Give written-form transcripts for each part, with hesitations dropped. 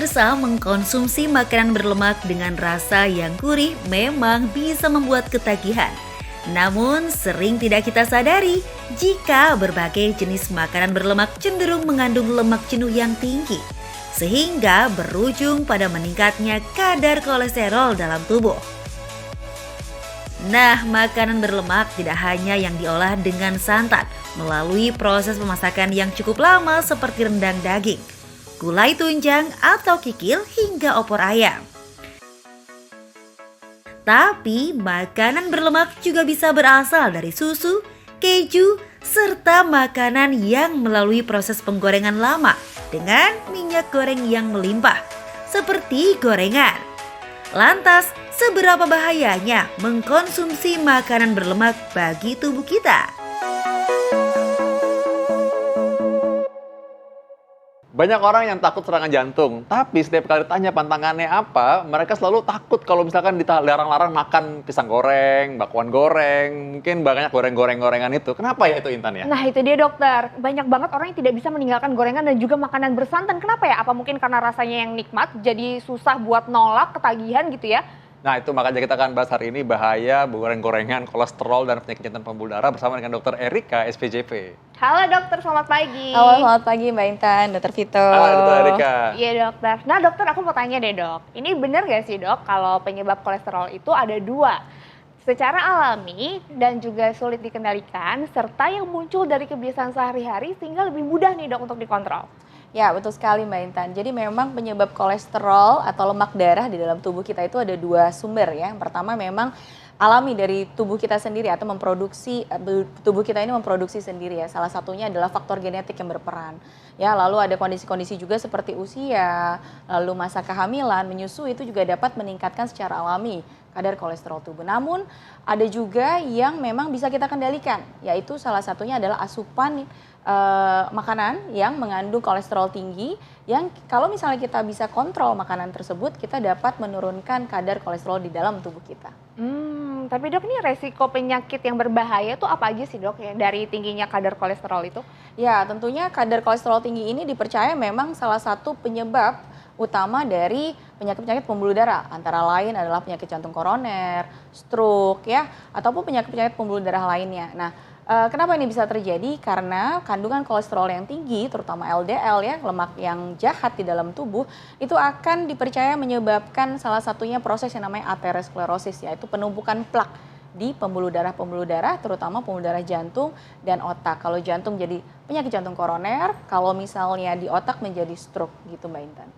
Pemirsa, mengkonsumsi makanan berlemak dengan rasa yang gurih memang bisa membuat ketagihan. Namun, sering tidak kita sadari jika berbagai jenis makanan berlemak cenderung mengandung lemak jenuh yang tinggi, sehingga berujung pada meningkatnya kadar kolesterol dalam tubuh. Nah, makanan berlemak tidak hanya yang diolah dengan santan melalui proses pemasakan yang cukup lama seperti rendang daging, gulai tunjang atau kikil hingga opor ayam. Tapi makanan berlemak juga bisa berasal dari susu, keju, serta makanan yang melalui proses penggorengan lama dengan minyak goreng yang melimpah, seperti gorengan. Lantas, seberapa bahayanya mengkonsumsi makanan berlemak bagi tubuh kita? Banyak orang yang takut serangan jantung, tapi setiap kali tanya pantangannya apa, mereka selalu takut kalau misalkan dilarang-larang makan pisang goreng, bakwan goreng, mungkin banyak goreng-gorengan itu. Kenapa ya itu, Intan ya? Nah itu dia dokter, banyak banget orang yang tidak bisa meninggalkan gorengan dan juga makanan bersantan. Kenapa ya? Apa mungkin karena rasanya yang nikmat jadi susah buat nolak, ketagihan gitu ya? Nah itu makanya kita akan bahas hari ini bahaya goreng-gorengan, kolesterol, dan penyakit jantung pembuluh darah bersama dengan Dr. Erika, SPJP. Halo dokter, selamat pagi. Halo, selamat pagi Mbak Intan, Dr. Vito. Halo Dr. Erika. Iya dokter. Nah dokter, aku mau tanya deh dok, ini benar gak sih dok kalau penyebab kolesterol itu ada dua? Secara alami dan juga sulit dikendalikan, serta yang muncul dari kebiasaan sehari-hari sehingga lebih mudah nih dok untuk dikontrol. Ya, betul sekali Mbak Intan. Jadi memang penyebab kolesterol atau lemak darah di dalam tubuh kita itu ada dua sumber ya. Yang pertama memang alami dari tubuh kita sendiri atau tubuh kita ini memproduksi sendiri ya. Salah satunya adalah faktor genetik yang berperan. Ya, lalu ada kondisi-kondisi juga seperti usia, lalu masa kehamilan, menyusui itu juga dapat meningkatkan secara alami kadar kolesterol tubuh. Namun ada juga yang memang bisa kita kendalikan, yaitu salah satunya adalah asupan makanan yang mengandung kolesterol tinggi, yang kalau misalnya kita bisa kontrol makanan tersebut, kita dapat menurunkan kadar kolesterol di dalam tubuh kita. Tapi dok, ini resiko penyakit yang berbahaya tuh apa aja sih dok ya dari tingginya kadar kolesterol itu? Ya, tentunya kadar kolesterol tinggi ini dipercaya memang salah satu penyebab utama dari penyakit-penyakit pembuluh darah, antara lain adalah penyakit jantung koroner, stroke ya, ataupun penyakit-penyakit pembuluh darah lainnya. Nah, kenapa ini bisa terjadi? Karena kandungan kolesterol yang tinggi, terutama LDL ya, lemak yang jahat di dalam tubuh, itu akan dipercaya menyebabkan salah satunya proses yang namanya aterosklerosis, yaitu penumpukan plak di pembuluh darah, terutama pembuluh darah jantung dan otak. Kalau jantung jadi penyakit jantung koroner, kalau misalnya di otak menjadi stroke gitu Mbak Intan.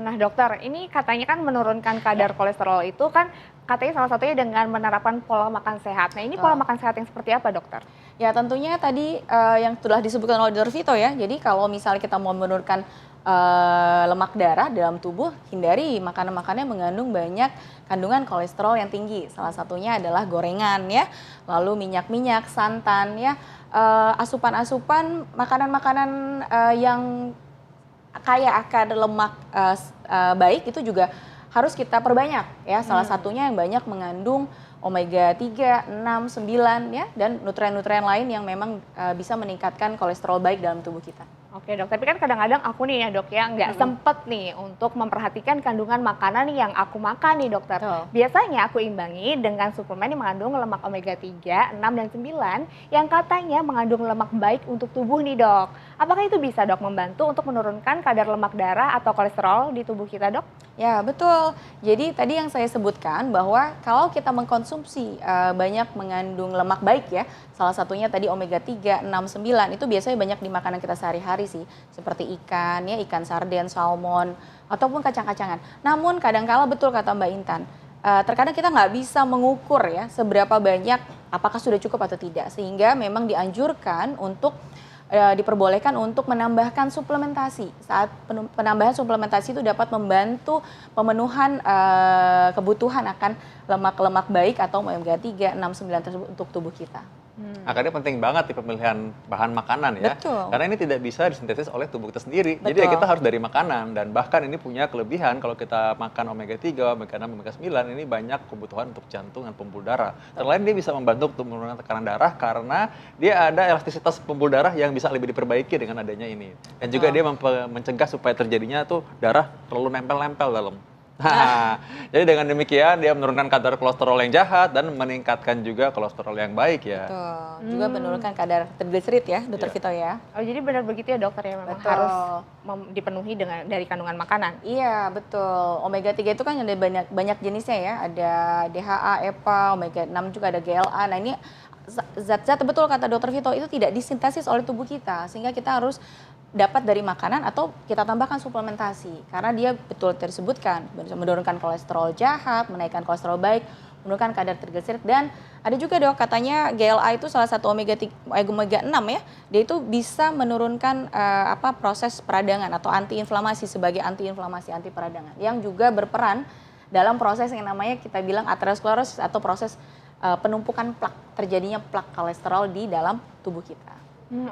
Nah dokter, ini katanya kan menurunkan kadar kolesterol itu kan katanya salah satunya dengan menerapkan pola makan sehat. Nah ini pola makan sehat yang seperti apa dokter? Ya tentunya tadi yang sudah disebutkan oleh Dr. Vito ya, jadi kalau misalnya kita mau menurunkan lemak darah dalam tubuh, hindari makanan-makanan yang mengandung banyak kandungan kolesterol yang tinggi. Salah satunya adalah gorengan ya, lalu minyak-minyak, santan ya, asupan-asupan makanan-makanan yang kaya akan lemak baik itu juga harus kita perbanyak ya. Salah satunya yang banyak mengandung omega 3, 6, 9 ya, dan nutrien-nutrien lain yang memang bisa meningkatkan kolesterol baik dalam tubuh kita. Oke dok, tapi kan kadang-kadang aku nih ya dok ya nggak sempet nih untuk memperhatikan kandungan makanan yang aku makan nih dokter. Biasanya aku imbangi dengan suplemen yang mengandung lemak omega 3, 6, dan 9 yang katanya mengandung lemak baik untuk tubuh nih dok. Apakah itu bisa dok membantu untuk menurunkan kadar lemak darah atau kolesterol di tubuh kita dok? Ya betul, jadi tadi yang saya sebutkan bahwa kalau kita mengkonsumsi banyak mengandung lemak baik ya, salah satunya tadi omega 3, 6, 9 itu biasanya banyak di makanan kita sehari-hari sih, seperti ikan ya, ikan sarden, salmon, ataupun kacang-kacangan. Namun kadang-kala betul kata Mbak Intan, terkadang kita nggak bisa mengukur ya seberapa banyak, apakah sudah cukup atau tidak, sehingga memang dianjurkan untuk diperbolehkan untuk menambahkan suplementasi. Saat penambahan suplementasi itu dapat membantu pemenuhan kebutuhan akan lemak-lemak baik atau omega 3, 6, 9 tersebut untuk tubuh kita. Makanya penting banget di pemilihan bahan makanan ya. Betul. Karena ini tidak bisa disintesis oleh tubuh kita sendiri. Jadi ya Betul. kita harus dari makanan. Dan bahkan ini punya kelebihan kalau kita makan omega 3, omega 6, omega 9 ini banyak kebutuhan untuk jantung dan pembuluh darah. Selain dia bisa membantu untuk menurunkan tekanan darah karena dia ada elastisitas pembuluh darah yang bisa lebih diperbaiki dengan adanya ini. Dan juga dia mencegah supaya terjadinya tuh darah terlalu nempel-nempel dalam. Nah, jadi dengan demikian dia menurunkan kadar kolesterol yang jahat dan meningkatkan juga kolesterol yang baik ya. Betul. Juga menurunkan kadar trigliserid ya, Dokter Iya. Vito ya. Oh jadi benar begitu ya dokter ya, memang Betul. harus dipenuhi dengan dari kandungan makanan. Iya, betul. Omega 3 itu kan ada banyak jenisnya ya. Ada DHA, EPA, omega 6 juga ada GLA. Nah, ini zat-zat betul kata Dokter Vito itu tidak disintesis oleh tubuh kita sehingga kita harus dapat dari makanan atau kita tambahkan suplementasi karena dia betul tersebutkan bisa menurunkan kolesterol jahat, menaikkan kolesterol baik, menurunkan kadar trigliserid dan ada juga dok katanya GLA itu salah satu omega 6 ya. Dia itu bisa menurunkan proses peradangan atau antiinflamasi sebagai antiinflamasi anti peradangan yang juga berperan dalam proses yang namanya kita bilang aterosklerosis atau proses penumpukan plak, terjadinya plak kolesterol di dalam tubuh kita.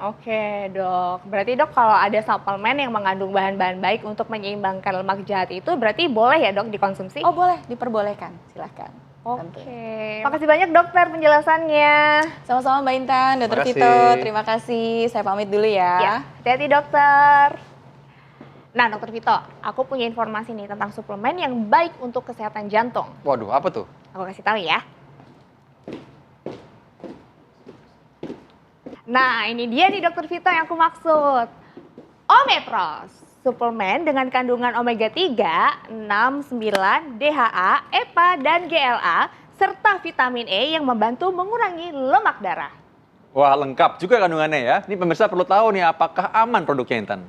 Oke dok, berarti dok kalau ada suplemen yang mengandung bahan-bahan baik untuk menyeimbangkan lemak jahat itu berarti boleh ya dok dikonsumsi? Oh boleh, diperbolehkan, silahkan. Oke, makasih banyak dokter penjelasannya. Sama-sama Mbak Intan, Dokter Terima Vito, kasih. terima kasih. Saya pamit dulu ya. Ya, hati-hati dokter. Nah dokter Vito, aku punya informasi nih tentang suplemen yang baik untuk kesehatan jantung. Waduh, apa tuh? Aku kasih tahu ya. Nah, ini dia nih Dokter Vito yang aku maksud. Omepros, suplemen dengan kandungan omega 3, 6, 9, DHA, EPA, dan GLA, serta vitamin E yang membantu mengurangi lemak darah. Wah, lengkap juga kandungannya ya. Ini pemirsa perlu tahu nih apakah aman produknya Intan?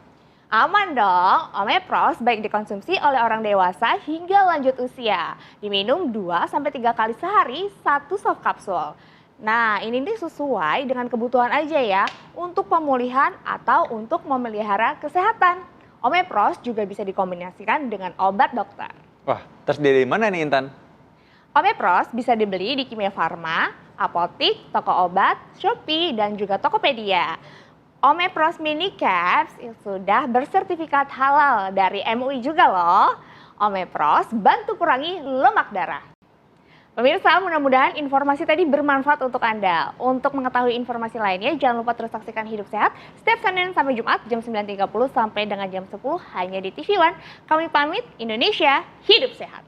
Aman dong, Omepros baik dikonsumsi oleh orang dewasa hingga lanjut usia. Diminum 2-3 kali sehari, 1 soft kapsul. Nah, ini nih sesuai dengan kebutuhan aja ya, untuk pemulihan atau untuk memelihara kesehatan. Omepros juga bisa dikombinasikan dengan obat dokter. Wah, tersedia di mana nih Intan? Omepros bisa dibeli di Kimia Farma, apotik, toko obat, Shopee, dan juga Tokopedia. Omepros Mini Caps sudah bersertifikat halal dari MUI juga loh. Omepros bantu kurangi lemak darah. Pemirsa, mudah-mudahan informasi tadi bermanfaat untuk Anda. Untuk mengetahui informasi lainnya, jangan lupa terus saksikan Hidup Sehat setiap Senin sampai Jumat jam 9.30 sampai dengan jam 10 hanya di TV One. Kami pamit, Indonesia Hidup Sehat.